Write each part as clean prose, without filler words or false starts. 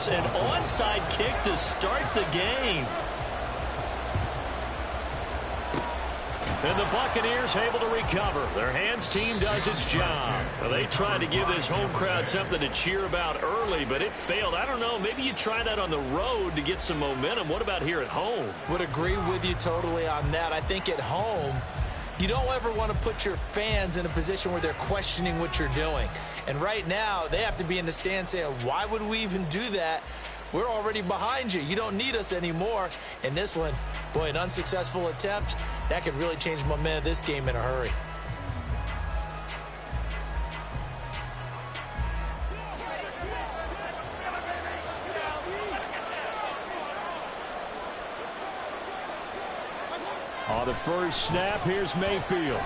force an onside kick to start the game. And the Buccaneers able to recover. Their hands team does its job. Well, they tried to give this home crowd something to cheer about early, but it failed. I don't know, maybe you try that on the road to get some momentum. What about here at home? Would agree with you totally on that. I think at home, you don't ever want to put your fans in a position where they're questioning what you're doing. And right now, they have to be in the stand saying, why would we even do that? We're already behind you. You don't need us anymore. And this one, boy, an unsuccessful attempt, that could really change the momentum of this game in a hurry. On the first snap, here's Mayfield.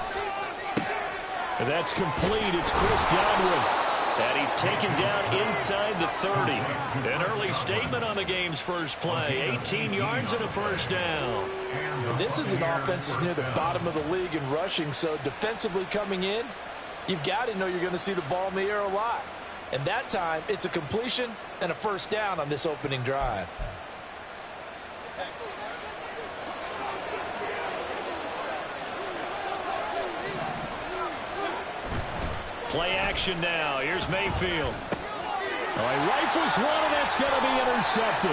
And that's complete. It's Chris Godwin. And he's taken down inside the 30. An early statement on the game's first play. 18 yards and a first down. And this is an offense that's near the bottom of the league in rushing, so defensively coming in, you've got to know you're going to see the ball in the air a lot. And that time, it's a completion and a first down on this opening drive. Play action now. Here's Mayfield. Oh, he rifles one, and that's going to be intercepted.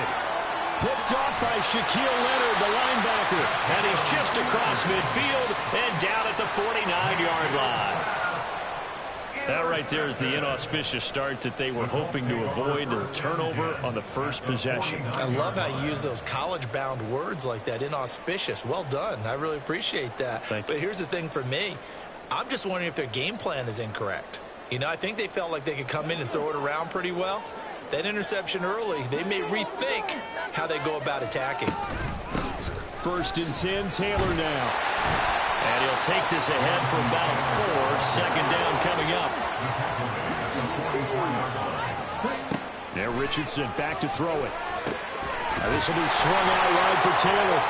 Picked off by Shaquille Leonard, the linebacker. And he's just across midfield and down at the 49-yard line. That right there is the inauspicious start that they were hoping to avoid, the turnover on the first possession. I love how you use those college-bound words like that, inauspicious. Well done. I really appreciate that. But here's the thing for me. I'm just wondering if their game plan is incorrect. You know, I think they felt like they could come in and throw it around pretty well. That interception early, they may rethink how they go about attacking. 1st and 10, Taylor now. And he'll take this ahead for about 4. Second down coming up. Now Richardson back to throw it. Now this will be swung out wide for Taylor.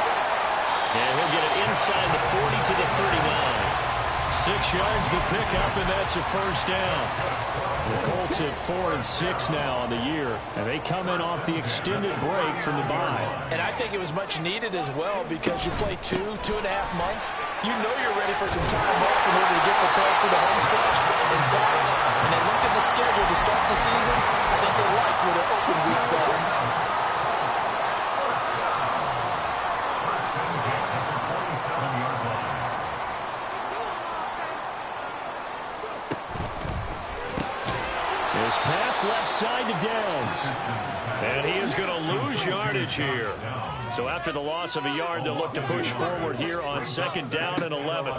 And he'll get it inside the 40 to the 39. 6 yards the pickup, and that's a first down. The Colts at 4-6 now on the year, and they come in off the extended break from the bye. And I think it was much needed as well because you play 2.5 months. You know you're ready for some time off in order to get prepared for the home stretch. In fact, when they looked at the schedule to start the season, I think they liked where their open week fell. His pass left side to Downs. And he is going to lose yardage here. So after the loss of a yard, they'll look to push forward here on 2nd down and 11.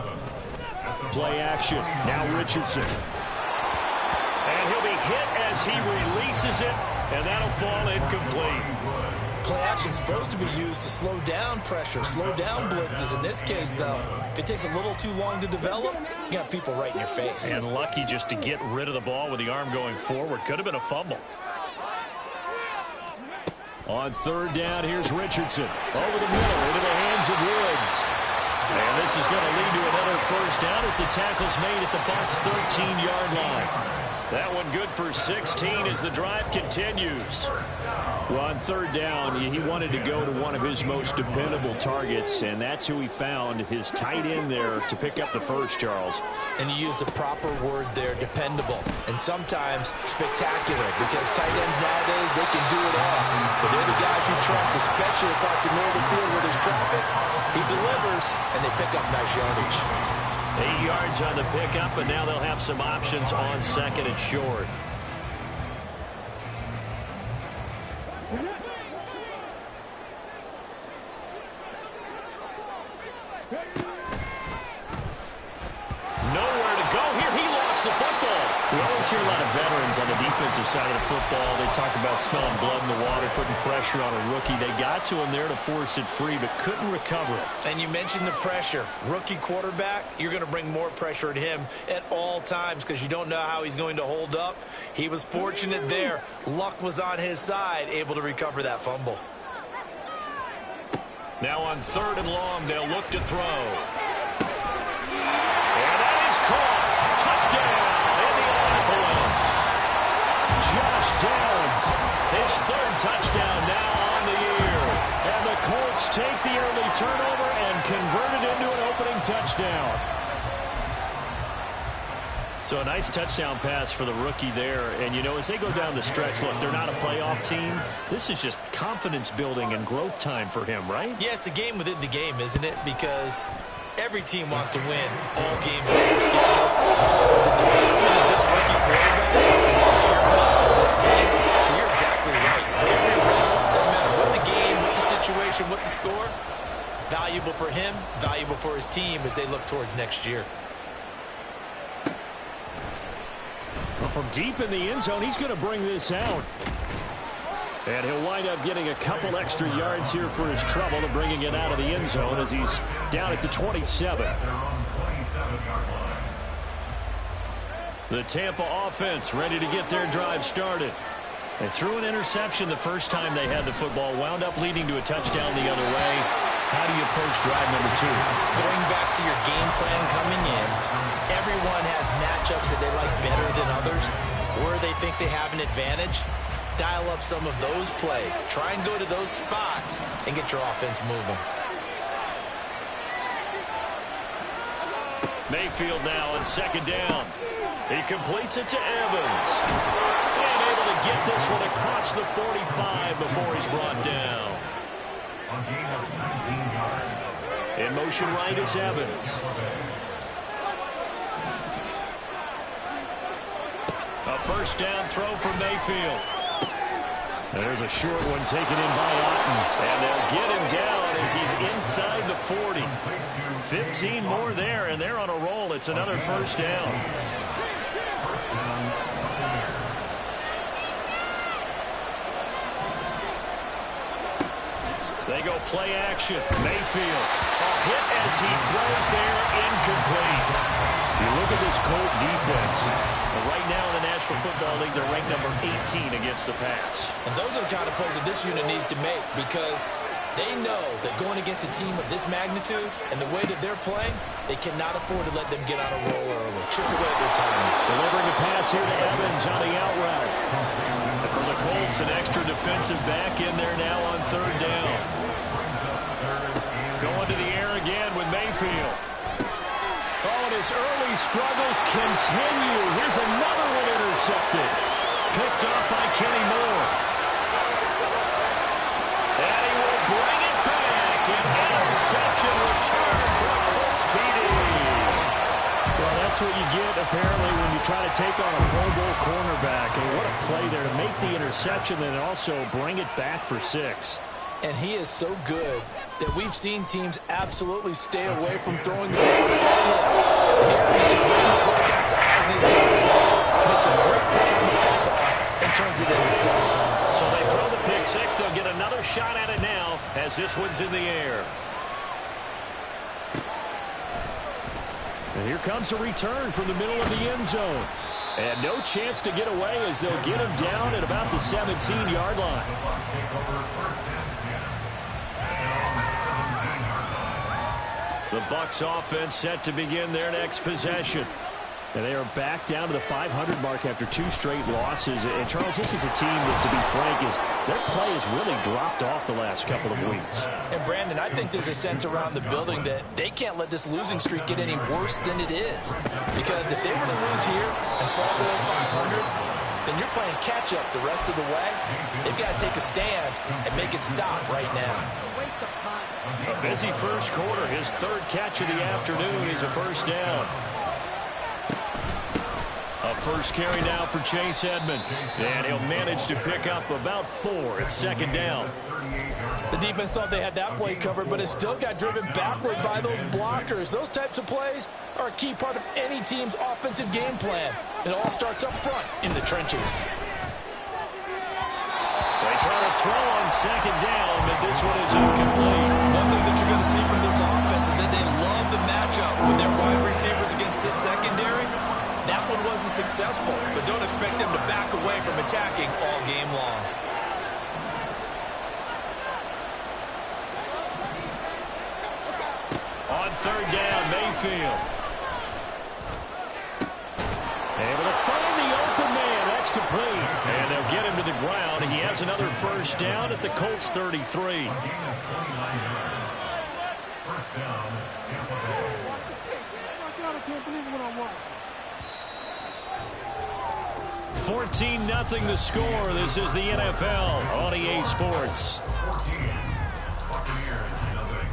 Play action. Now Richardson. And he'll be hit as he releases it, and that'll fall incomplete. Play action is supposed to be used to slow down pressure, slow down blitzes. In this case, though, if it takes a little too long to develop, you got people right in your face. And lucky just to get rid of the ball with the arm going forward. Could have been a fumble. On 3rd down, here's Richardson. Over the middle, into the hands of Woods. And this is going to lead to another first down as the tackle's made at the Bucs' 13-yard line. That one good for 16 as the drive continues. Well, on 3rd down, he wanted to go to one of his most dependable targets, and that's who he found, his tight end there to pick up the first, Charles. And you use the proper word there, dependable, and sometimes spectacular, because tight ends nowadays, they can do it all. But they're the guys you trust, especially across the middle of the field where there's traffic. He delivers, and they pick up nice yardage. 8 yards on the pickup, and now they'll have some options on 2nd and short. Nowhere to go here. He lost the football. We always hear a lot of veterans on the defensive side of the football. They talk about smelling blood in the water, putting pressure on a rookie. They got to him there to force it free, but couldn't recover it. And you mentioned the pressure. Rookie quarterback, you're going to bring more pressure at him at all times because you don't know how he's going to hold up. He was fortunate there. Luck was on his side, able to recover that fumble. Now on 3rd and long, they'll look to throw. And that is caught. Touchdown, Indianapolis. Josh Downs, his 3rd touchdown turnover and converted into an opening touchdown. So a nice touchdown pass for the rookie there. And, you know, as they go down the stretch, look, they're not a playoff team. This is just confidence building and growth time for him, right? Yeah, it's a game within the game, isn't it? Because every team wants to win all games on their schedule. The development of this rookie quarterback is paramount for this team. So you're exactly right. Every run, doesn't matter what the game, what the situation, what the score, valuable for him, valuable for his team as they look towards next year. From deep in the end zone, he's going to bring this out. And he'll wind up getting a couple extra yards here for his trouble and bringing it out of the end zone as he's down at the 27. The Tampa offense ready to get their drive started. They threw an interception the first time they had the football, wound up leading to a touchdown the other way. How do you approach drive number 2? Going back to your game plan coming in, everyone has matchups that they like better than others, where they think they have an advantage. Dial up some of those plays. Try and go to those spots and get your offense moving. Mayfield now on second down. He completes it to Evans. And able to get this one across the 45 before he's brought down. In motion right is Evans. A first down throw for Mayfield. There's a short one taken in by Otten. And they'll get him down as he's inside the 40. 15 more there, and they're on a roll. It's another first down. They go play action. Mayfield. A hit as he throws there, incomplete. You look at this Colt defense. Right now in the National Football League, they're ranked number 18 against the pass. And those are the kind of plays that this unit needs to make because they know that going against a team of this magnitude and the way that they're playing, they cannot afford to let them get on a roll early. Chip away at their timing. Delivering a pass here to Evans on the out route. And for the Colts, an extra defensive back in there now on third down. Going to the air again with Mayfield. Oh, and his early struggles continue. Here's another one intercepted. Picked off by Kenny Moore. And he will bring it back. An interception return for a Colts TD. Well, that's what you get, apparently, when you try to take on a Pro Bowl cornerback. And what a play there to make the interception and also bring it back for 6. And he is so good that we've seen teams absolutely stay away from throwing the ball at him. Here he's just waiting the quarterback's eyes and makes a great play on the football and turns it into 6. So they throw the pick 6. They'll get another shot at it now as this one's in the air. And here comes a return from the middle of the end zone. And no chance to get away as they'll get him down at about the 17-yard line. The Bucs offense set to begin their next possession. And they are back down to the 500 mark after 2 straight losses. And, Charles, this is a team that, to be frank, their play has really dropped off the last couple of weeks. And, Brandon, I think there's a sense around the building that they can't let this losing streak get any worse than it is. Because if they were to lose here and fall below 500, then you're playing catch-up the rest of the way. They've got to take a stand and make it stop right now. A busy first quarter. His third catch of the afternoon is a first down. A first carry now for Chase Edmonds. And he'll manage to pick up about 4 at second down. The defense thought they had that play covered, but it still got driven backward by those blockers. Those types of plays are a key part of any team's offensive game plan. It all starts up front in the trenches. They try to throw on second down, but this one is incomplete. One thing that you're going to see from this offense is that they love the matchup with their wide receivers against this secondary. That one wasn't successful, but don't expect them to back away from attacking all game long. On third down, Mayfield. Able to find the open man. That's complete. And they'll get him to the ground. And he has another first down at the Colts 33. First down, Tampa Bay. I can't believe what I watched. 14-0 the score. This is the NFL on EA Sports. 14, Buccaneers, nothing.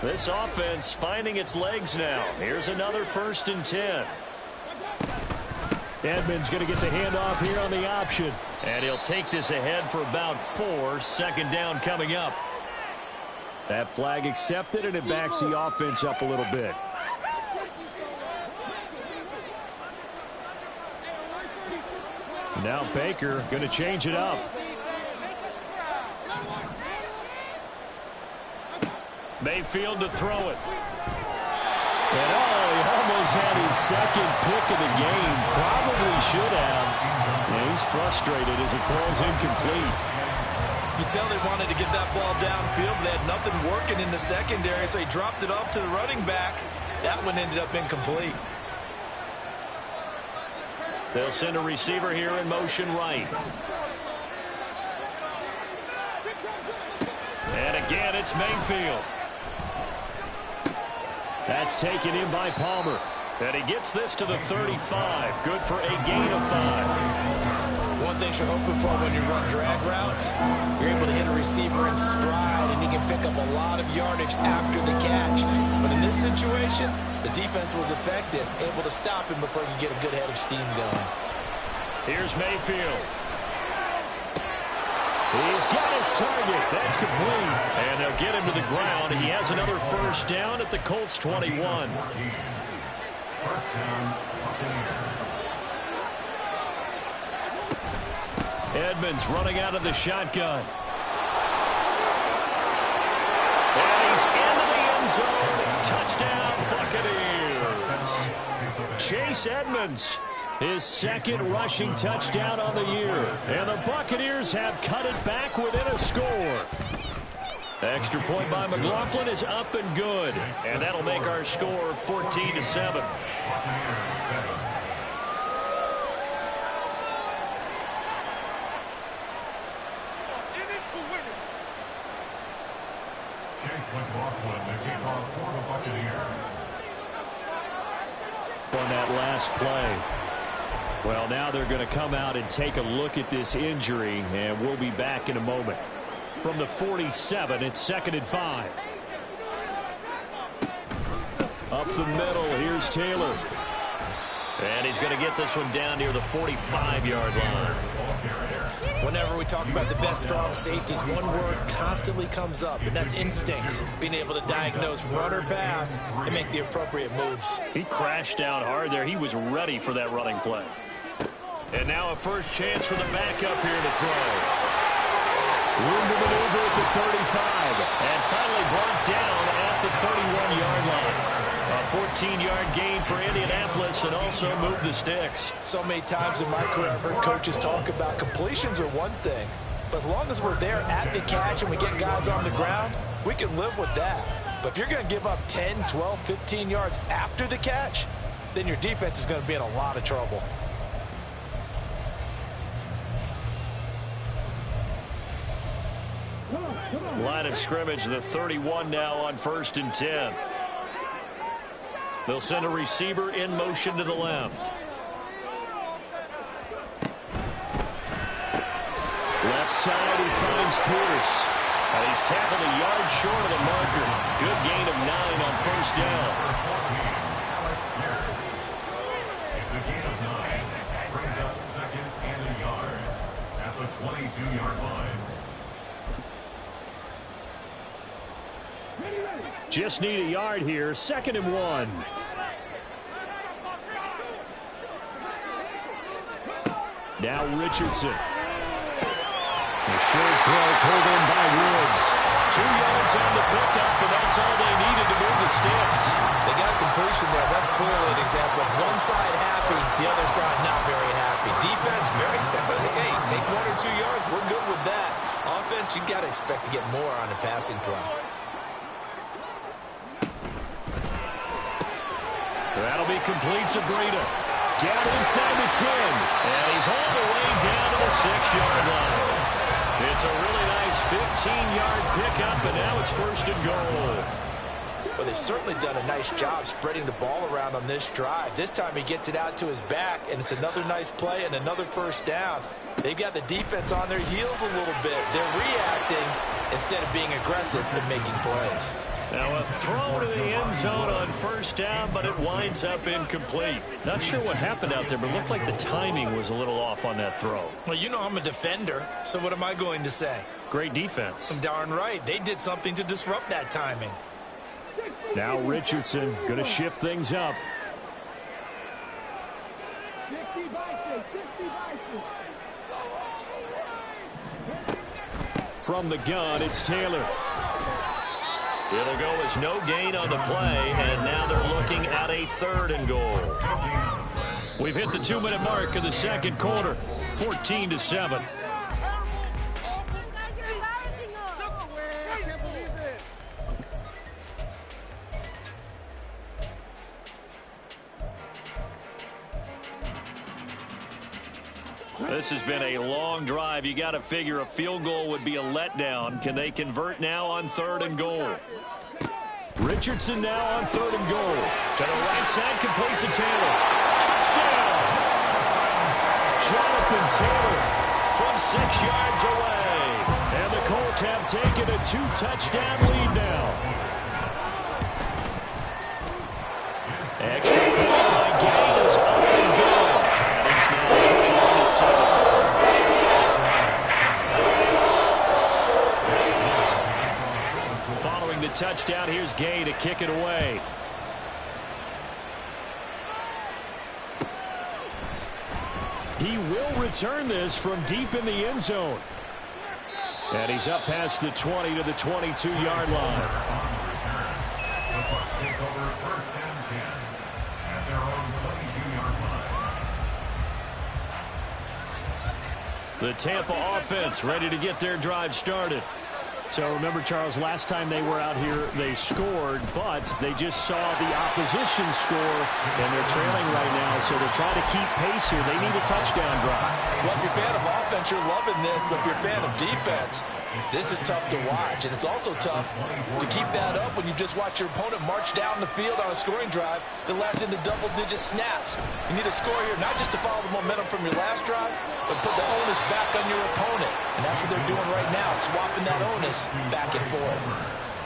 This offense finding its legs now. Here's another 1st and 10. Edmonds going to get the handoff here on the option. And he'll take this ahead for about 4. Second down coming up. That flag accepted, and it backs the offense up a little bit. Now Baker going to change it up. Mayfield to throw it. And he almost had his second pick of the game. Probably should have. And he's frustrated as it falls incomplete. You tell they wanted to get that ball downfield. They had nothing working in the secondary, so he dropped it off to the running back. That one ended up incomplete. They'll send a receiver here in motion right. And again, it's Mayfield. That's taken in by Palmer. And he gets this to the 35. Good for a gain of 5. One thing you're hoping for when you run drag routes, you're able to hit a receiver in stride, and he can pick up a lot of yardage after the catch. But in this situation, the defense was effective, able to stop him before he could get a good head of steam going. Here's Mayfield. He's got his target. That's complete. And they'll get him to the ground. He has another 1st down at the Colts 21. 14. First down, Buccaneers. Edmonds running out of the shotgun. And he's into the end zone. Touchdown, Buccaneers. Chase Edmonds, his 2nd rushing touchdown on the year. And the Buccaneers have cut it back within a score. Extra point by McLaughlin is up and good. And that'll make our score 14-7. On that last play. Well, now they're going to come out and take a look at this injury, and we'll be back in a moment. From the 47, it's 2nd and 5. Up the middle, here's Taylor. And he's going to get this one down near the 45-yard line. Whenever we talk about the best strong safeties, one word constantly comes up, and that's instincts. Being able to diagnose run or pass and make the appropriate moves. He crashed down hard there. He was ready for that running play. And now a first chance for the backup here to throw. Room to maneuver at the 35. And finally brought down at the 31-yard line. A 14-yard gain for Indianapolis, and also move the sticks. So many times in my career, I've heard coaches talk about completions are one thing, but as long as we're there at the catch and we get guys on the ground, we can live with that. But if you're going to give up 10, 12, 15 yards after the catch, then your defense is going to be in a lot of trouble. Line of scrimmage, the 31 now on 1st and 10. They'll send a receiver in motion to the left. Left side, he finds Pierce. And he's tackled a yard short of the marker. Good gain of 9 on 1st down. It's a gain of 9. Brings up 2nd and a yard at the 22-yard line. Just need a yard here. 2nd and 1. Now Richardson. The short throw pulled in by Woods. 2 yards on the pickup, and that's all they needed to move the sticks. They got completion there. That's clearly an example of one side happy, the other side not very happy. Defense, very hey, take 1 or 2 yards. We're good with that. Offense, you got to expect to get more on a passing play. That'll be complete to Breida. Down inside the 10. And he's all the way down to the 6-yard line. It's a really nice 15-yard pickup, and now it's 1st and goal. Well, they've certainly done a nice job spreading the ball around on this drive. This time he gets it out to his back, and it's another nice play and another 1st down. They've got the defense on their heels a little bit. They're reacting instead of being aggressive and making plays. Now a throw to the end zone on 1st down, but it winds up incomplete. Not sure what happened out there, but it looked like the timing was a little off on that throw. Well, you know I'm a defender, so what am I going to say? Great defense. I'm darn right. They did something to disrupt that timing. Now Richardson going to shift things up. From the gun, it's Taylor. It'll go as no gain on the play, and now they're looking at a 3rd and goal. We've hit the 2-minute mark of the 2nd quarter, 14-7. This has been a long drive. You got to figure a field goal would be a letdown. Can they convert now on 3rd and goal? Richardson now on 3rd and goal. To the right side, complete to Taylor. Touchdown! Jonathan Taylor from 6 yards away. And the Colts have taken a 2-touchdown lead now. Extra point by Gay is up and good. And it's now 21-7. Following the touchdown, here's Gay to kick it away. He will return this from deep in the end zone. And he's up past the 20 to the 22-yard line. The Bucs take over 1st and 10 at their own 22-yard line. The Tampa offense ready to get their drive started. So remember, Charles, last time they were out here, they scored, but they just saw the opposition score, and they're trailing right now, so they're trying to keep pace here. They need a touchdown drive. Well, if you're a fan of offense, you're loving this, but if you're a fan of defense, this is tough to watch, and it's also tough to keep that up when you just watch your opponent march down the field on a scoring drive that lasts into double-digit snaps. You need a score here, not just to follow the momentum from your last drive, but put the onus back on your opponent. And that's what they're doing right now, swapping that onus back and forth.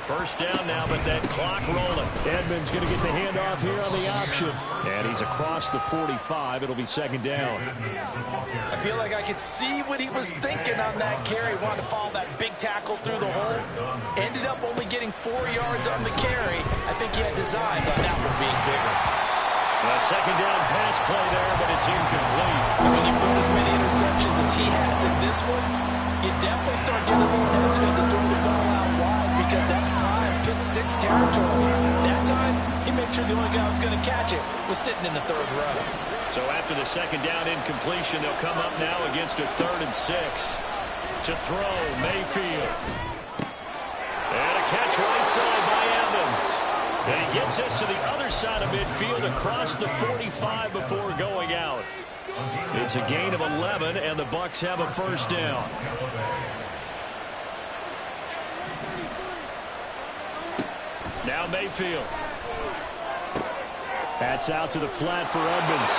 1st down now, but that clock rolling. Edmonds going to get the handoff here on the option. And he's across the 45. It'll be 2nd down. I feel like I could see what he was thinking on that carry. Wanted to follow that big tackle through the hole. Ended up only getting 4 yards on the carry. I think he had designs on that one being bigger. A 2nd down pass play there, but it's incomplete. And when you throw as many interceptions as he has in this one, you definitely start getting a little hesitant to throw the ball out wide because that's prime pick-6 territory. That time, he made sure the only guy who was going to catch it was sitting in the 3rd row. So after the 2nd down incompletion, they'll come up now against a 3rd and 6. To throw, Mayfield. And a catch right side by Evans. And he gets us to the other side of midfield across the 45 before going out. It's a gain of 11, and the Bucs have a 1st down. Now Mayfield. That's out to the flat for Edmonds.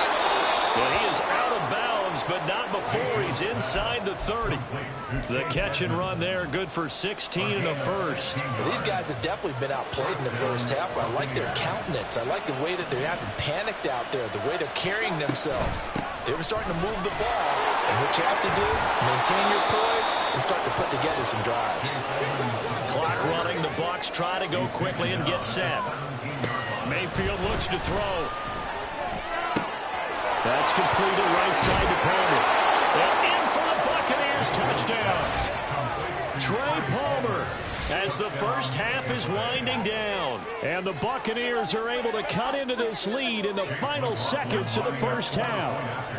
Well, he is out of bounds, but not before he's inside the 30. The catch and run there, good for 16 and a 1st. Well, these guys have definitely been outplayed in the 1st half. I like their countenance. I like the way that they haven't panicked out there, the way they're carrying themselves. They were starting to move the ball, and what you have to do, maintain your poise and start to put together some drives. Clock running, the Bucs try to go quickly and get set. Mayfield looks to throw. That's completed right side to Palmer. And in for the Buccaneers, touchdown. Trey Palmer as the 1st half is winding down. And the Buccaneers are able to cut into this lead in the final seconds of the 1st half.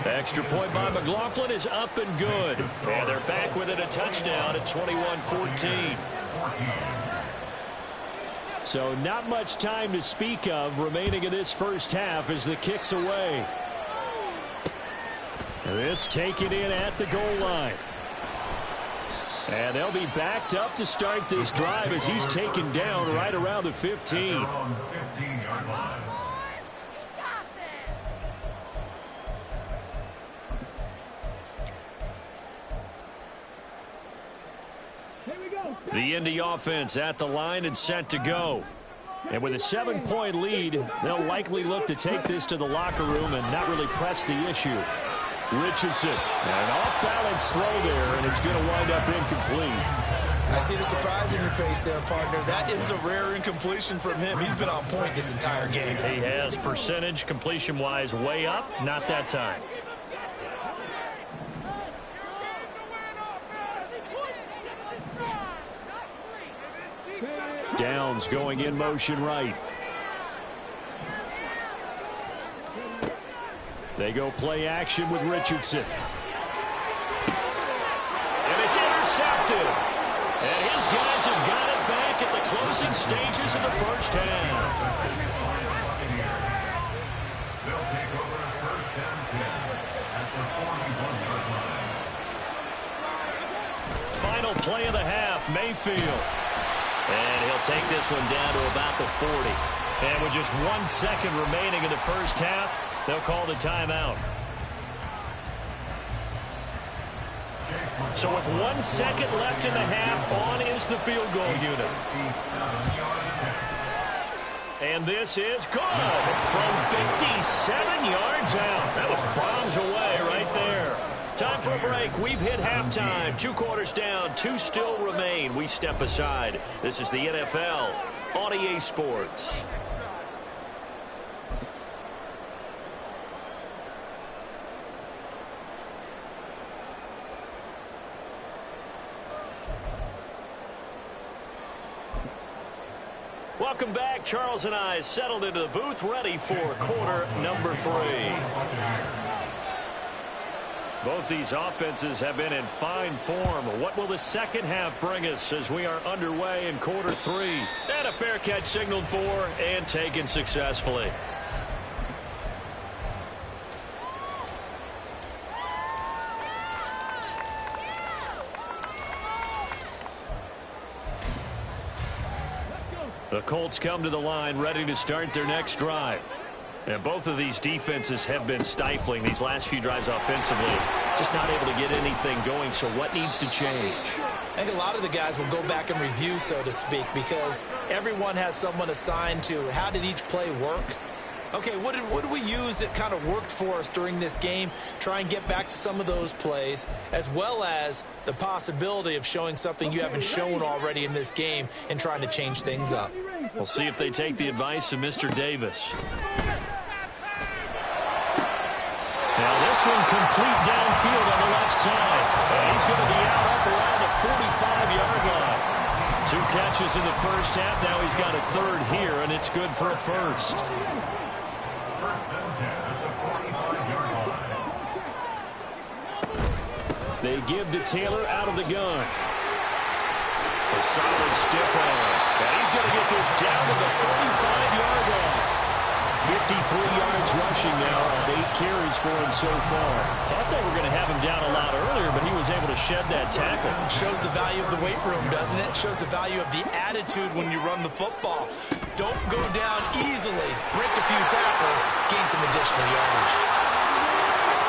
Extra point by McLaughlin is up and good. And they're back within a touchdown at 21-14. So not much time to speak of remaining in this first half as the kick's away. This taken in at the goal line. And they'll be backed up to start this drive as he's taken down right around the 15. The Indy offense at the line and set to go. And with a 7-point lead, they'll likely look to take this to the locker room and not really press the issue. Richardson, an off-balance throw there, and it's going to wind up incomplete. I see the surprise in your face there, partner. That is a rare incompletion from him. He's been on point this entire game. He has percentage completion-wise way up, not that time. Downs going in motion right. They go play action with Richardson. And it's intercepted. And his guys have got it back at the closing stages of the first half. They'll take over a first down 10 at the 41-yard line. Final play of the half, Mayfield. And he'll take this one down to about the 40. And with just 1 second remaining in the first half, they'll call the timeout. So with 1 second left in the half, on is the field goal unit. And this is good from 57 yards out. That was bombs away right there. Time for a break. We've hit halftime. 2 quarters down. 2 still remain. We step aside. This is the NFL on EA Sports. Welcome back. Charles and I settled into the booth, ready for quarter number 3. Both these offenses have been in fine form. What will the second half bring us as we are underway in quarter 3? And a fair catch signaled for and taken successfully. The Colts come to the line ready to start their next drive. And both of these defenses have been stifling these last few drives offensively. Just not able to get anything going, so what needs to change? I think a lot of the guys will go back and review, so to speak, because everyone has someone assigned to how did each play work. Okay, what did we use that kind of worked for us during this game? Try and get back to some of those plays, as well as the possibility of showing something you haven't shown already in this game and trying to change things up. We'll see if they take the advice of Mr. Davis. Now this one complete downfield on the left side. And he's going to be out up around the 45-yard line. 2 catches in the first half. Now he's got a third here, and it's good for a first. First and 10 at the 45-yard line. They give to Taylor out of the gun. A solid stiff arm. And he's going to get this down to the 35-yard line. 53 yards rushing now on 8 carries for him so far. Thought they were going to have him down a lot earlier, but he was able to shed that tackle. Shows the value of the weight room, doesn't it? Shows the value of the attitude when you run the football. Don't go down easily. Break a few tackles. Gain some additional yardage.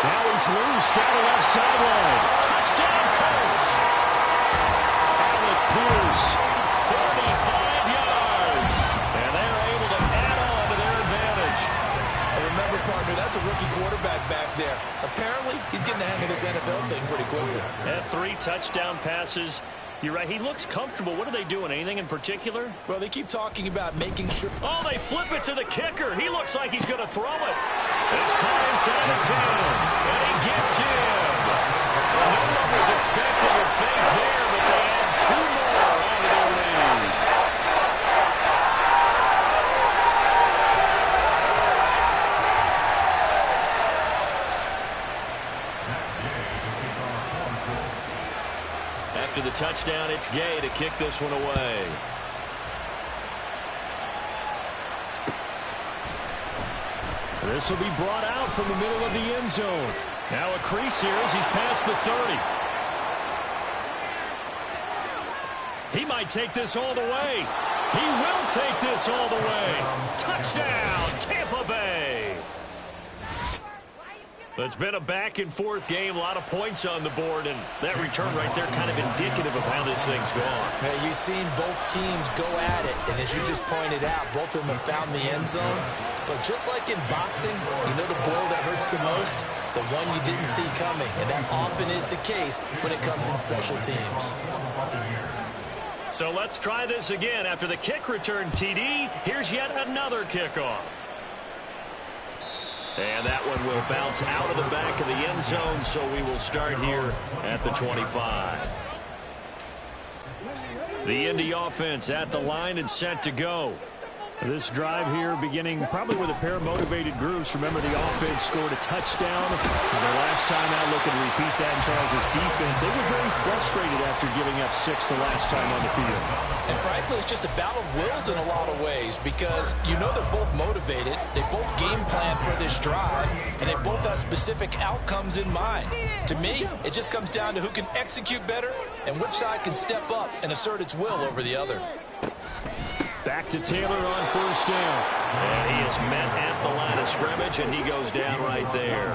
Now he's loose down the left sideline. Touchdown, Colts. Alec Pierce, 35 yards. And they're able to add on to their advantage. And remember, partner, that's a rookie quarterback back there. Apparently, he's getting the hang of this NFL thing pretty quickly. Had 3 touchdown passes. You're right, he looks comfortable. What are they doing? Anything in particular? Well, they keep talking about making sure. Oh, they flip it to the kicker. He looks like he's going to throw it. It's caught inside the 10, and he gets in. No one was expecting a fake there, but they add 2 more onto their lead. After the touchdown, it's Gay to kick this one away. This will be brought out from the middle of the end zone. Now a crease here as he's past the 30. He might take this all the way. He will take this all the way. Touchdown, Tampa Bay. It's been a back-and-forth game, a lot of points on the board, and that return right there kind of indicative of how this thing's gone. Hey, you've seen both teams go at it, and as you just pointed out, both of them have found the end zone. But just like in boxing, you know the blow that hurts the most? The one you didn't see coming, and that often is the case when it comes in special teams. So let's try this again. After the kick return TD, here's yet another kickoff. And that one will bounce out of the back of the end zone, so we will start here at the 25. The Indy offense at the line and set to go. This drive here beginning probably with a pair of motivated groups. Remember, the offense scored a touchdown. And the last time out, looking to repeat that in Charles' defense. They were very frustrated after giving up 6 the last time on the field. And frankly, it's just a battle of wills in a lot of ways because you know they're both motivated. They both game plan for this drive, and they both have specific outcomes in mind. To me, it just comes down to who can execute better and which side can step up and assert its will over the other. Back to Taylor on first down. And he is met at the line of scrimmage, and he goes down right there.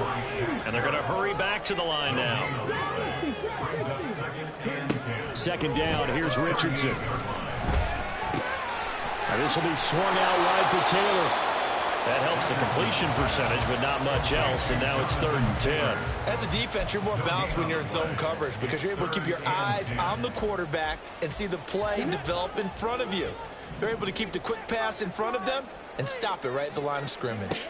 And they're going to hurry back to the line now. Second down, here's Richardson. Now this will be swung out wide for Taylor. That helps the completion percentage, but not much else, and now it's 3rd and 10. As a defense, you're more balanced when you're in zone coverage because you're able to keep your eyes on the quarterback and see the play develop in front of you. They're able to keep the quick pass in front of them and stop it right at the line of scrimmage.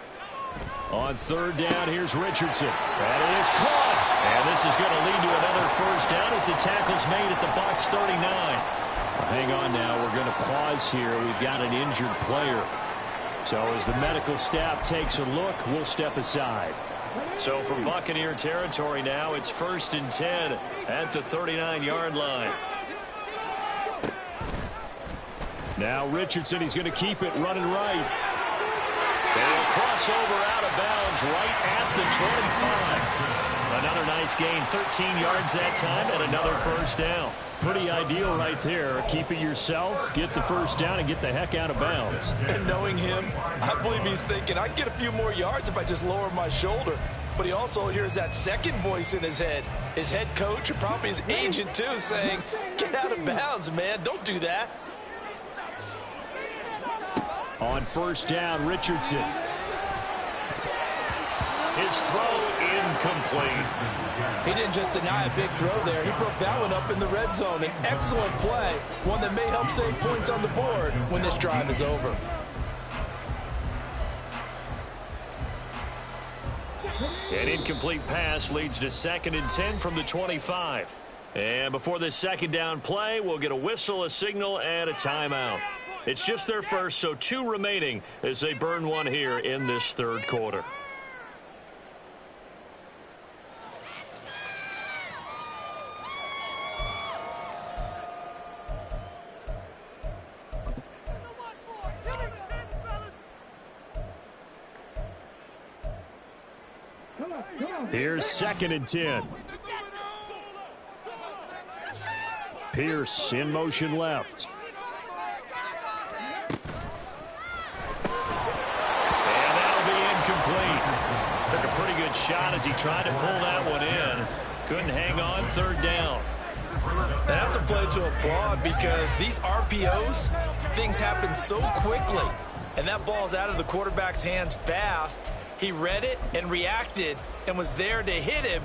On 3rd down, here's Richardson. And it is caught. And this is going to lead to another first down as the tackle's made at the box 39. Hang on now. We're going to pause here. We've got an injured player. So as the medical staff takes a look, we'll step aside. So from Buccaneer territory now, it's 1st and 10 at the 39-yard line. Now Richardson, he's going to keep it running right. They'll cross over out of bounds right at the 25. Another nice gain, 13 yards that time, and another first down. Pretty ideal right there. Keep it yourself, get the first down, and get the heck out of bounds. And knowing him, I believe he's thinking, I can get a few more yards if I just lower my shoulder. But he also hears that second voice in his head. His head coach, or probably his agent too, saying, get out of bounds, man. Don't do that. On first down, Richardson. His throw incomplete. He didn't just deny a big throw there. He broke that one up in the red zone. An excellent play, one that may help save points on the board when this drive is over. An incomplete pass leads to 2nd and 10 from the 25. And before this second down play, we'll get a whistle, a signal, and a timeout. It's just their first, so 2 remaining as they burn one here in this 3rd quarter. Here's 2nd and 10. Pierce in motion left. Took a pretty good shot as he tried to pull that one in. Couldn't hang on, 3rd down. And that's a play to applaud because these RPOs, things happen so quickly. And that ball's out of the quarterback's hands fast. He read it and reacted and was there to hit him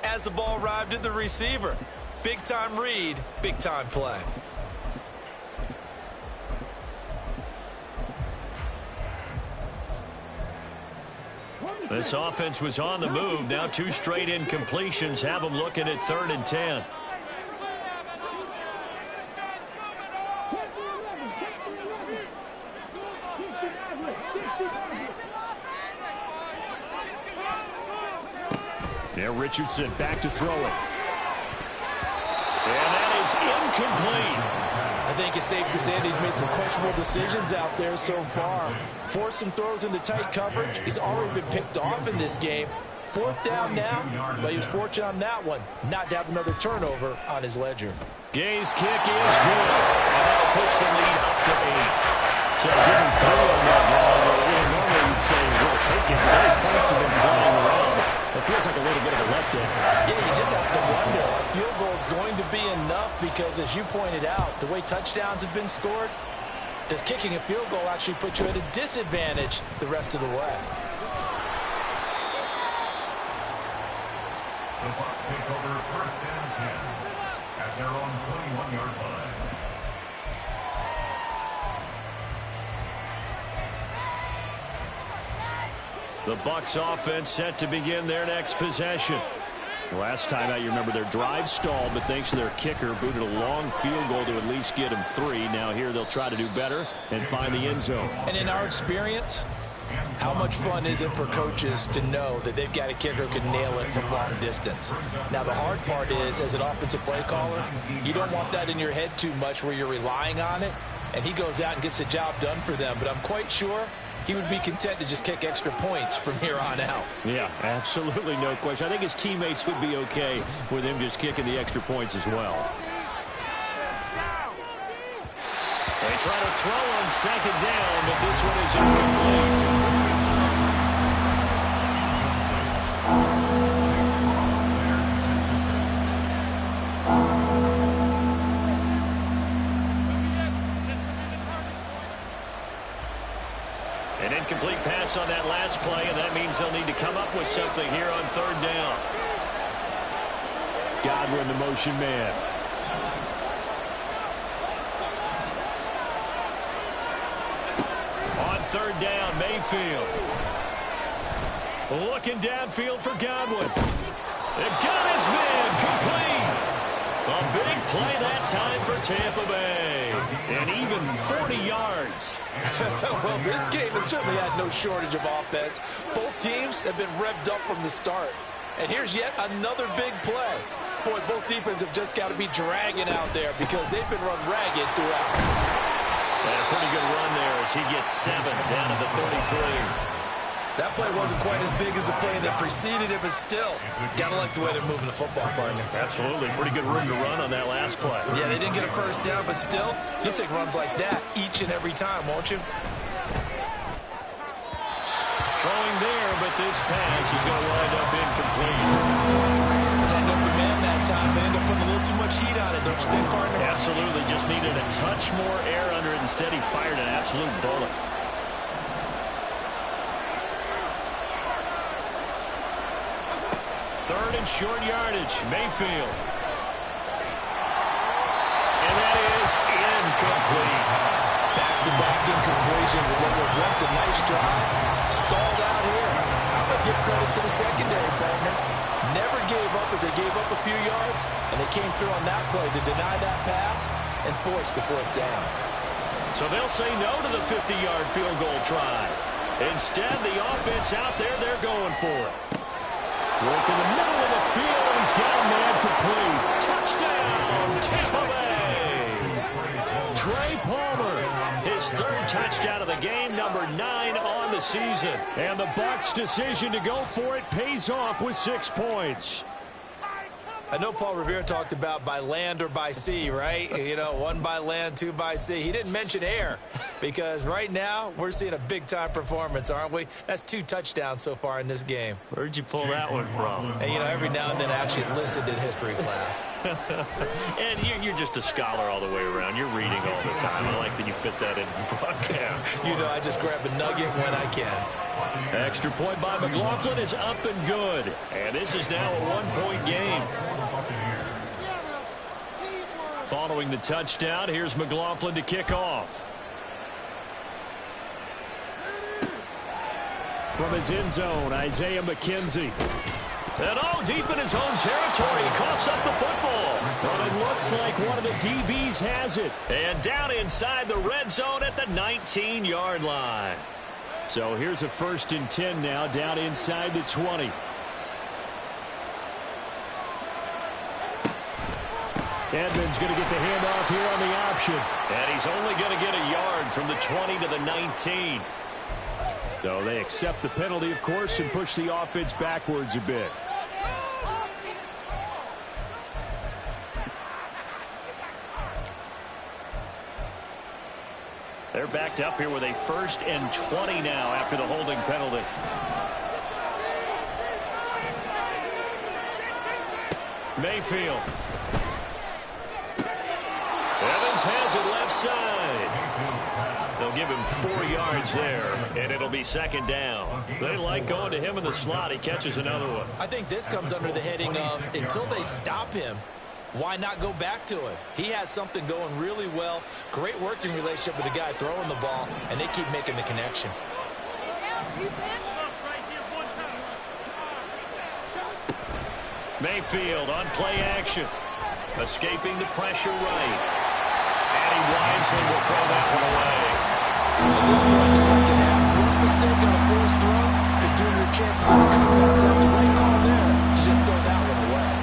as the ball arrived at the receiver. Big-time read, big-time play. This offense was on the move. Now 2 straight incompletions have them looking at 3rd and 10. Now Richardson back to throw it. And that is incomplete. I think it's safe to say that he's made some questionable decisions out there so far. Forced some throws into tight coverage. He's already been picked off in this game. 4th down now, but he was fortunate on that one not to have another turnover on his ledger. Gay's kick is good, and that'll push the lead up to 8. So getting 3 on that drive, normally you'd say, we'll take it. Many points have been flying around. It feels like a little bit of a letdown. Yeah, you just have to wonder. A field goal is going to be enough because, as you pointed out, the way touchdowns have been scored, does kicking a field goal actually put you at a disadvantage the rest of the way? The Bucs take over 1st and 10 at their own 21-yard line. The Bucs offense set to begin their next possession. Last time out, you remember their drive stalled, but thanks to their kicker, booted a long field goal to at least get them 3. Now here they'll try to do better and find the end zone. And in our experience, how much fun is it for coaches to know that they've got a kicker who can nail it from long distance? Now, the hard part is, as an offensive play caller, you don't want that in your head too much where you're relying on it, and he goes out and gets the job done for them. But I'm quite sure he would be content to just kick extra points from here on out. Yeah, absolutely no question. I think his teammates would be okay with him just kicking the extra points as well. They try to throw on 2nd down, but this one is incomplete. An incomplete pass on that last play, and that means they'll need to come up with something here on 3rd down. Godwin, the motion man. On 3rd down, Mayfield. Looking downfield for Godwin. They've got his man complete. A big play that time for Tampa Bay. And even 40 yards. Well, this game has certainly had no shortage of offense. Both teams have been revved up from the start. And here's yet another big play. Boy, both defenses have just got to be dragging out there because they've been run ragged throughout. And a pretty good run there as he gets 7 down to the 33. That play wasn't quite as big as the play that preceded it, but still, gotta like the way they're moving the football, partner. Absolutely. Pretty good room to run on that last play. Yeah, they didn't get a 1st down, but still, you'll take runs like that each and every time, won't you? Throwing there, but this pass is going to wind up incomplete. Had an open man that time, but ended up putting a little too much heat on it, don't you think, partner? Absolutely. Just needed a touch more air under it. Instead, he fired an absolute bullet. Third and short yardage, Mayfield. And that is incomplete. Back-to-back incompletions of what was once a nice drive. Stalled out here. I'm going to give credit to the secondary, partner. Never gave up as they gave up a few yards, and they came through on that play to deny that pass and force the 4th down. So they'll say no to the 50-yard field goal try. Instead, the offense out there, they're going for it. Work in the middle of the field. He's got a man complete. Touchdown, Tampa Bay. Trey Palmer, his 3rd touchdown of the game, number 9 on the season. And the Bucs' decision to go for it pays off with 6 points. I know Paul Revere talked about by land or by sea, right? You know, 1 by land, 2 by sea. He didn't mention air because right now we're seeing a big-time performance, aren't we? That's 2 touchdowns so far in this game. Where'd you pull that one from? And, you know, every now and then I actually listened in history class. And you're just a scholar all the way around. You're reading all the time. I like that you fit that into the broadcast. You know, I just grab a nugget when I can. Extra point by McLaughlin is up and good. And this is now a 1-point game. Following the touchdown, here's McLaughlin to kick off. From his end zone, Isaiah McKenzie. And all deep in his own territory, he coughs up the football. But it looks like one of the DBs has it. And down inside the red zone at the 19-yard line. So here's a 1st and 10 now, down inside the 20. Edmonds going to get the handoff here on the option. And he's only going to get a yard from the 20 to the 19. So they accept the penalty, of course, and push the offense backwards a bit. They're backed up here with a 1st and 20 now after the holding penalty. Mayfield. Evans has it left side. They'll give him 4 yards there, and it'll be 2nd down. They like going to him in the slot. He catches another one. I think this comes under the heading of until they stop him, why not go back to him? He has something going really well. Great working relationship with the guy throwing the ball, and they keep making the connection. Mayfield on play action. Escaping the pressure right. And he wisely will throw that one away. At this point in the second half, one mistake on a forced throw could doom your chances of a comeback. So it's a great call there to just throw that one away.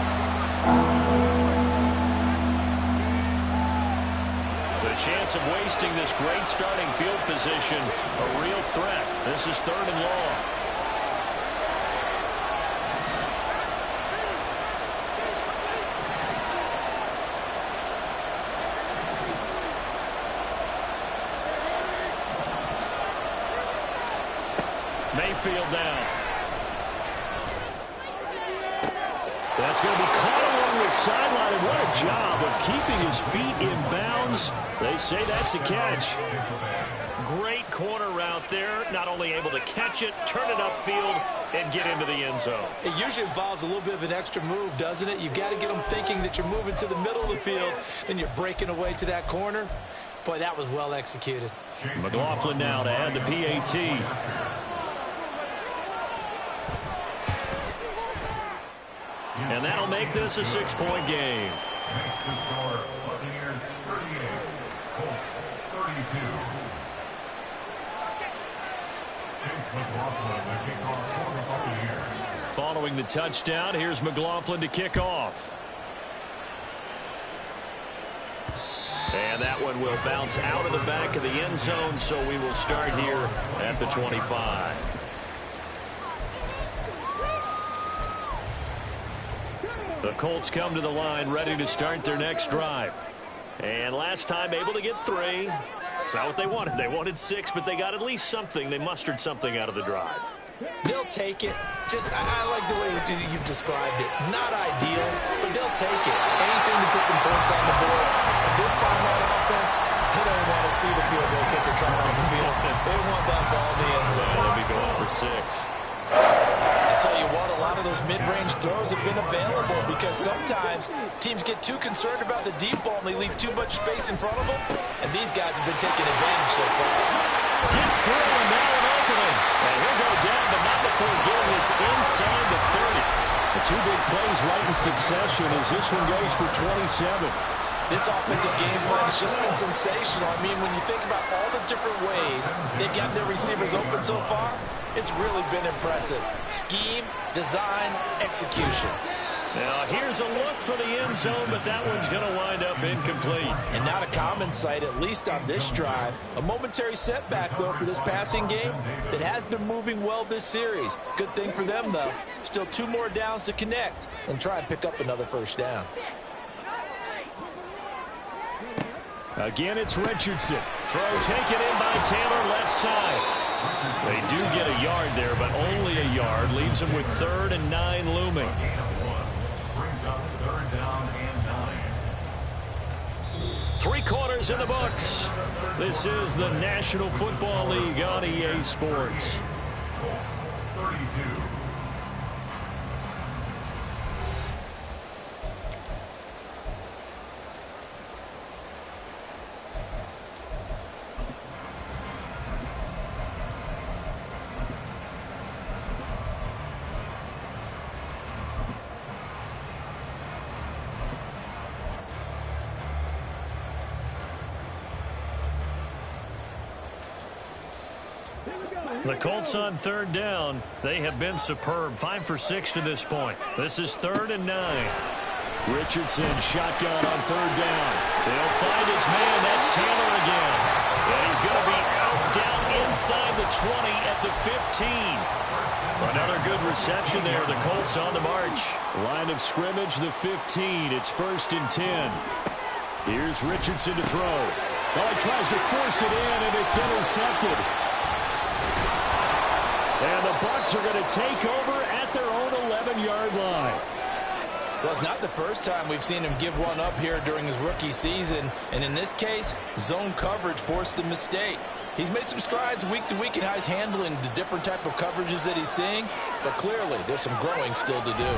The chance of wasting this great starting field position, a real threat. This is 3rd and long. Mayfield down. That's going to be caught along the sideline, and what a job of keeping his feet in bounds. They say that's a catch. Great corner route there. Not only able to catch it, turn it upfield, and get into the end zone. It usually involves a little bit of an extra move, doesn't it? You've got to get them thinking that you're moving to the middle of the field, and you're breaking away to that corner. Boy, that was well executed. McLaughlin now to add the PAT. And that'll make this a 6-point game. Next to score, Buccaneers 38, Colts 32. Chase McLaughlin, the kickoff for the Buccaneers. Following the touchdown, here's McLaughlin to kick off. And that one will bounce out of the back of the end zone, so we will start here at the 25. The Colts come to the line ready to start their next drive. And last time able to get 3. That's not what they wanted. They wanted 6, but they got at least something. They mustered something out of the drive. They'll take it. I like the way you've described it. Not ideal, but they'll take it. Anything to put some points on the board. But this time on offense, they don't want to see the field goal kicker trying on the field. They want that ball in the end zone. They'll be going for 6. I tell you what, a lot of those mid-range throws have been available because sometimes teams get too concerned about the deep ball and they leave too much space in front of them. And these guys have been taking advantage so far. Gets through and now an opening. And he'll go down, but not before getting this inside the 30. The 2 big plays right in succession as this one goes for 27. This offensive game plan has just been sensational. I mean, when you think about all the different ways they've gotten their receivers open so far, it's really been impressive. Scheme, design, execution. Now, here's a look for the end zone, but that one's going to wind up incomplete. And not a common sight, at least on this drive. A momentary setback, though, for this passing game that has been moving well this series. Good thing for them, though. Still 2 more downs to connect and try and pick up another 1st down. Again, it's Richardson. Throw taken in by Taylor, left side. They do get a yard there, but only a yard. Leaves them with 3rd and 9 looming. Brings up 3rd down and 9. 3 quarters in the books. This is the National Football League on EA Sports. Colts 32. The Colts on 3rd down. They have been superb. 5 for 6 to this point. This is 3rd and 9. Richardson shotgun on third down. They'll find his man. That's Taylor again. And he's going to be out down inside the 20 at the 15. Another good reception there. The Colts on the march. Line of scrimmage, the 15. It's 1st and 10. Here's Richardson to throw. Oh, he tries to force it in, and it's intercepted. And the Bucs are going to take over at their own 11-yard line. Well, it's not the first time we've seen him give one up here during his rookie season. And in this case, zone coverage forced the mistake. He's made some strides week to week in how he's handling the different type of coverages that he's seeing. But clearly, there's some growing still to do.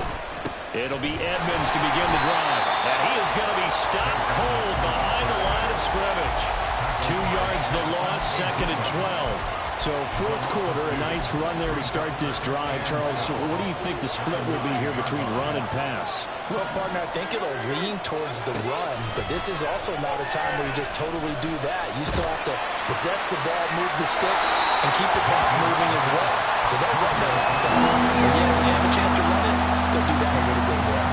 It'll be Edmonds to begin the drive. And he is going to be stopped cold behind the line of scrimmage. 2 yards the loss, 2nd and 12. So 4th quarter, a nice run there to start this drive. Charles, what do you think the split will be here between run and pass? Well, partner, I think it'll lean towards the run, but this is also not a time where you just totally do that. You still have to possess the ball, move the sticks, and keep the clock moving as well. So they'll run their offense. But yeah, when you have a chance to run it, they'll do that a little bit more.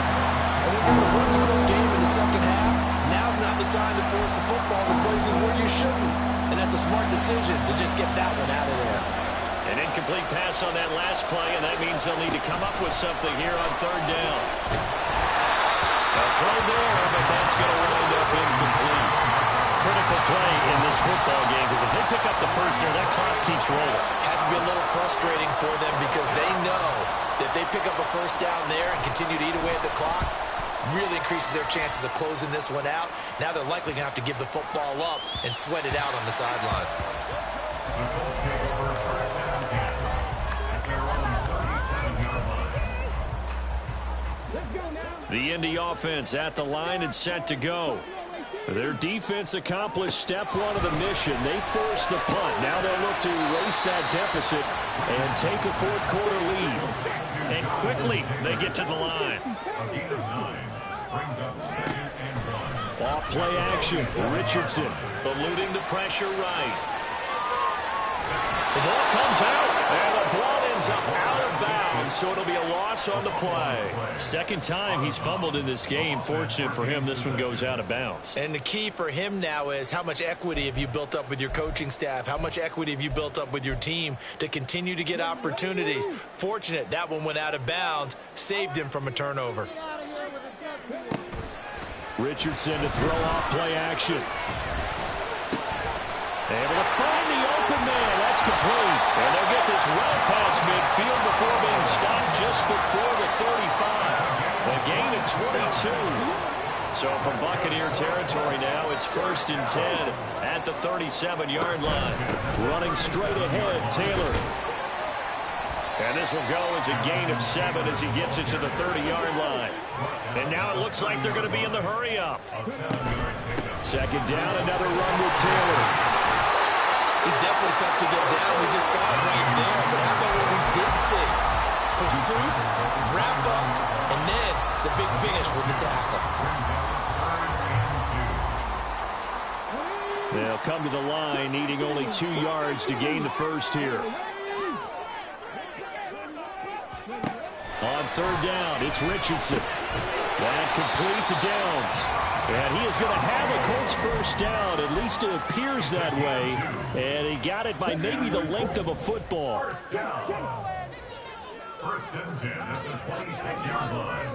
And when you're in a one-score game in the second half, now's not the time to force the football to places where you shouldn't. And that's a smart decision to just get that one out of there. An incomplete pass on that last play, and that means they'll need to come up with something here on 3rd down. A throw there, but that's going to wind up incomplete. Critical play in this football game, because if they pick up the first there, that clock keeps rolling. Has to be a little frustrating for them because they know that they pick up a first down there and continue to eat away at the clock, really increases their chances of closing this one out. Now they're likely going to have to give the football up and sweat it out on the sideline. The Colts take over 1st and 10 at their own 37-yard line. The Indy offense at the line and set to go. Their defense accomplished step 1 of the mission. They forced the punt. Now they'll look to erase that deficit and take a 4th quarter lead. And quickly they get to the line. A gain of 9 brings up 2nd and 1. Off play action. Richardson eluding the pressure right. The ball comes out, and the ball ends up out of bounds, so it'll be a loss on the play. 2nd time he's fumbled in this game. Fortunate for him, this one goes out of bounds. And the key for him now is how much equity have you built up with your coaching staff? How much equity have you built up with your team to continue to get opportunities? Fortunate that one went out of bounds, saved him from a turnover. Richardson to throw off play action. Able to find the open man. That's complete. And they'll get this well past midfield before being stopped just before the 35. A gain of 22. So from Buccaneer territory now, it's 1st and 10 at the 37-yard line. Running straight ahead, Taylor. And this will go as a gain of 7 as he gets it to the 30-yard line. And now it looks like they're going to be in the hurry-up. 2nd down, another run with Taylor. He's definitely tough to get down. We just saw it right there. But how about what we did see? Pursuit, wrap up, and then the big finish with the tackle. They'll come to the line, needing only 2 yards to gain the first here. On 3rd down, it's Richardson. That complete to Downs. And he is going to have a Colts first down. At least it appears that way. And he got it by maybe the length of a football. 1st down. 1st and 10 at the 26-yard line.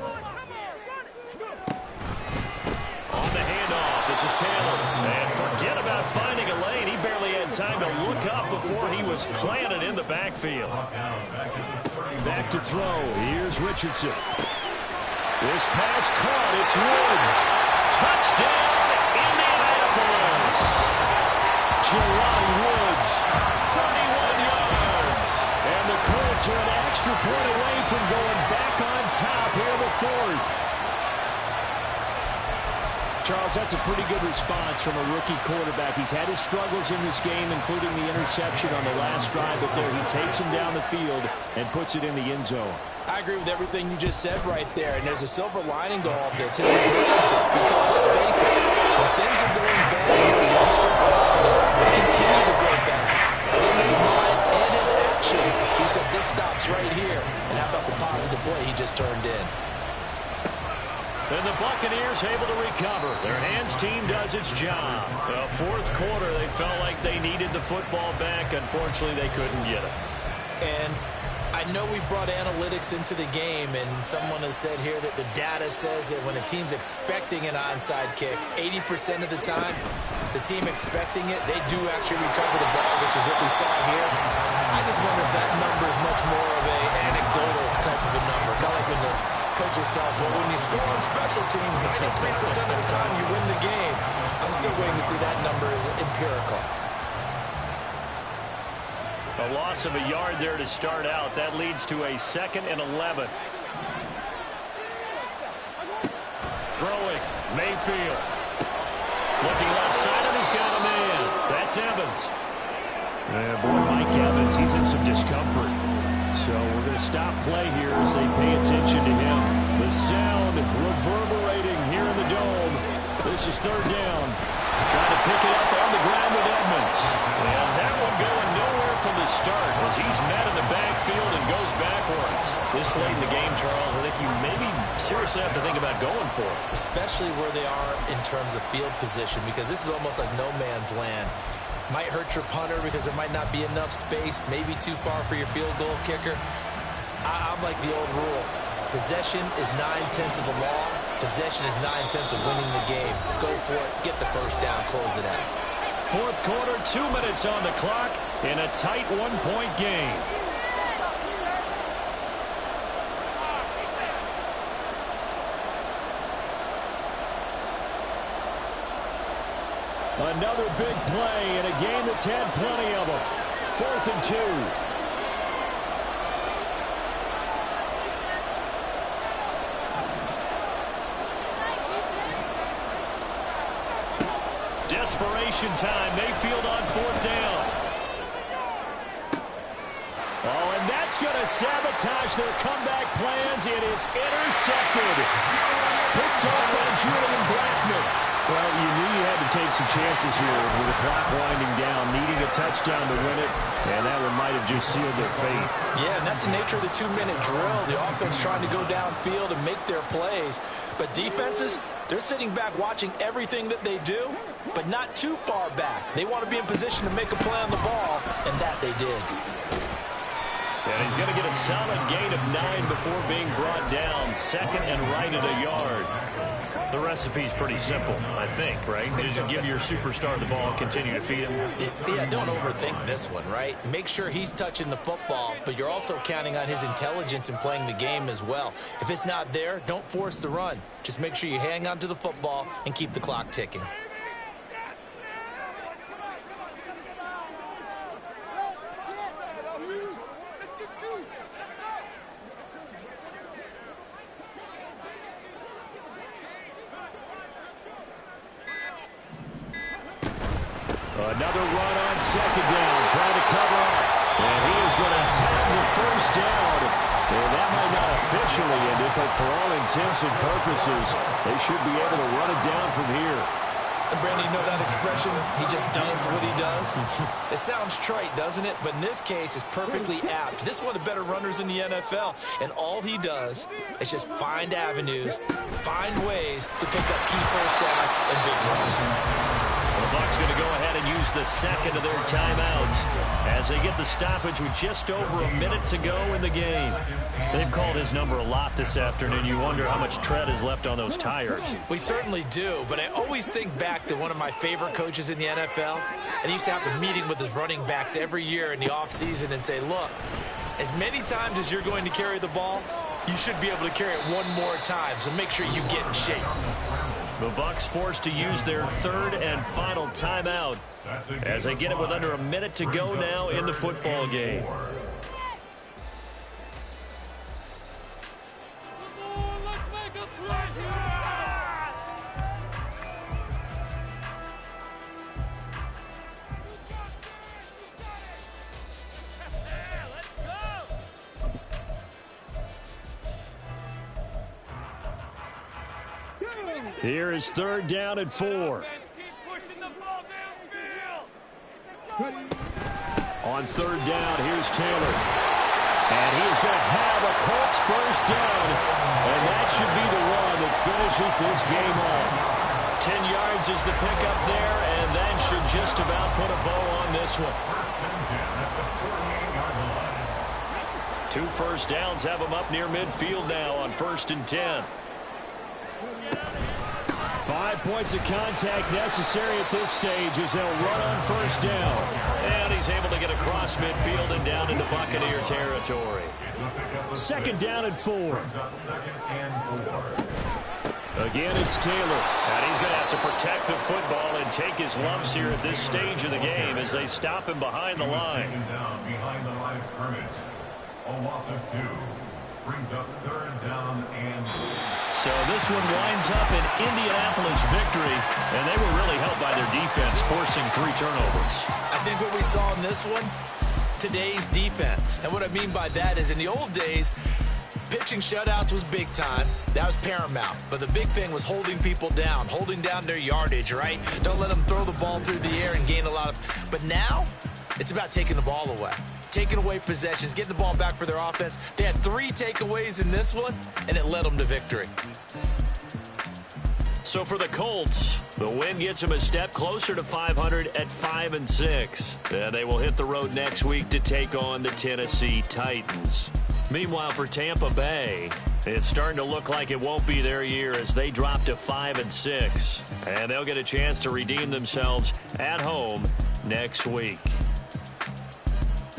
On the handoff, this is Taylor. And forget about finding a lane. He barely had time to look up before he was planted in the backfield. Back to throw. Here's Richardson. This pass caught. It's Woods. Touchdown, Indianapolis. Jelani Woods, 31 yards. And the Colts are an extra point away from going back on top here in the 4th. Charles, that's a pretty good response from a rookie quarterback. He's had his struggles in this game, including the interception on the last drive, but there he takes him down the field and puts it in the end zone. I agree with everything you just said right there, and there's a silver lining to all this. His resilience, because let's face it, when things are going bad, you're a youngster, they continue to go bad. But in his mind and his actions, he said, this stops right here. And how about the positive play he just turned in? And the Bucs Colts able to recover. Their hands team does its job. The fourth quarter, they felt like they needed the football back. Unfortunately, they couldn't get it. And I know we brought analytics into the game, and someone has said here that the data says that when a team's expecting an onside kick, 80% of the time, the team expecting it, they do actually recover the ball, which is what we saw here. I just wonder if that number is much more of an anecdotal type of a number. Kind of like when the coaches tell us, well, when you score on special teams, 93% of the time you win the game. I'm still waiting to see that number is empirical. A loss of a yard there to start out. That leads to a 2nd and 11. Throwing, Mayfield. Looking left side, and he's got a man. That's Evans. Boy, Mike Evans, he's in some discomfort. So we're going to stop play here as they pay attention to him. The sound reverberating here in the dome. This is 3rd down. Trying to pick it up on the ground with Edmonds. And that one going nowhere from the start as he's met in the backfield and goes backwards. This late in the game, Charles, I think you maybe seriously have to think about going for it. Especially where they are in terms of field position, because this is almost like no man's land. Might hurt your punter because there might not be enough space, maybe too far for your field goal kicker. I'm like the old rule. Possession is 9/10 of the law. Possession is 9/10 of winning the game. Go for it. Get the first down. Close it out. Fourth quarter, 2 minutes on the clock in a tight 1-point game. Another big play in a game that's had plenty of them. 4th and 2. Desperation time. Mayfield on 4th down. Oh, and that's going to sabotage their comeback plans. It is intercepted. Picked up by Julian Blackmon. Well, you knew you had to take some chances here with the clock winding down, needing a touchdown to win it, and that one might have just sealed their fate. Yeah, and that's the nature of the 2-minute drill. The offense trying to go downfield and make their plays. But defenses, they're sitting back watching everything that they do, but not too far back. They want to be in position to make a play on the ball, and that they did. And he's going to get a solid gain of 9 before being brought down. 2nd and right at a yard. The recipe's pretty simple, I think, right? Just give your superstar the ball and continue to feed him. Yeah, don't overthink this one, right? Make sure he's touching the football, but you're also counting on his intelligence in playing the game as well. If it's not there, don't force the run. Just make sure you hang on to the football and keep the clock ticking. Another run on 2nd down, trying to cover up. And he is going to have the first down. And that might not officially end it, but for all intents and purposes, they should be able to run it down from here. And Brandon, you know that expression? He just does what he does. It sounds trite, doesn't it? But in this case, it's perfectly apt. This is one of the better runners in the NFL. And all he does is just find avenues, find ways to pick up key first downs and big runs. The Bucs going to go ahead and use the 2nd of their timeouts as they get the stoppage with just over a minute to go in the game. They've called his number a lot this afternoon. You wonder how much tread is left on those tires. We certainly do, but I always think back to one of my favorite coaches in the NFL, and he used to have a meeting with his running backs every year in the offseason and say, look, as many times as you're going to carry the ball, you should be able to carry it one more time, so make sure you get in shape. The Bucs forced to use their 3rd and final timeout as they get it with under a minute to go now in the football game. Here is 3rd down and 4. On 3rd down, here's Taylor. And he is going to have a Colts first down. And that should be the one that finishes this game off. 10 yards is the pickup there, and that should just about put a bow on this one. 2 first downs have them up near midfield now on 1st and 10. 5 points of contact necessary at this stage as they'll run on 1st down. And he's able to get across midfield and down into Buccaneer territory. 2nd down and 4. Again, it's Taylor. And he's going to have to protect the football and take his lumps here at this stage of the game as they stop him behind the line. Behind the line of scrimmage. A loss of 2. Brings up 3rd down and... So this one winds up an Indianapolis victory, and they were really helped by their defense, forcing 3 turnovers. I think what we saw in this one, today's defense. And what I mean by that is in the old days, pitching shutouts was big time. That was paramount. But the big thing was holding people down, holding down their yardage, right? Don't let them throw the ball through the air and gain a lot of... But now, it's about taking the ball away. Taking away possessions, getting the ball back for their offense. They had 3 takeaways in this one, and it led them to victory. So for the Colts, the win gets them a step closer to 500 at 5-6. And they will hit the road next week to take on the Tennessee Titans. Meanwhile, for Tampa Bay, it's starting to look like it won't be their year as they drop to 5-6. And they'll get a chance to redeem themselves at home next week.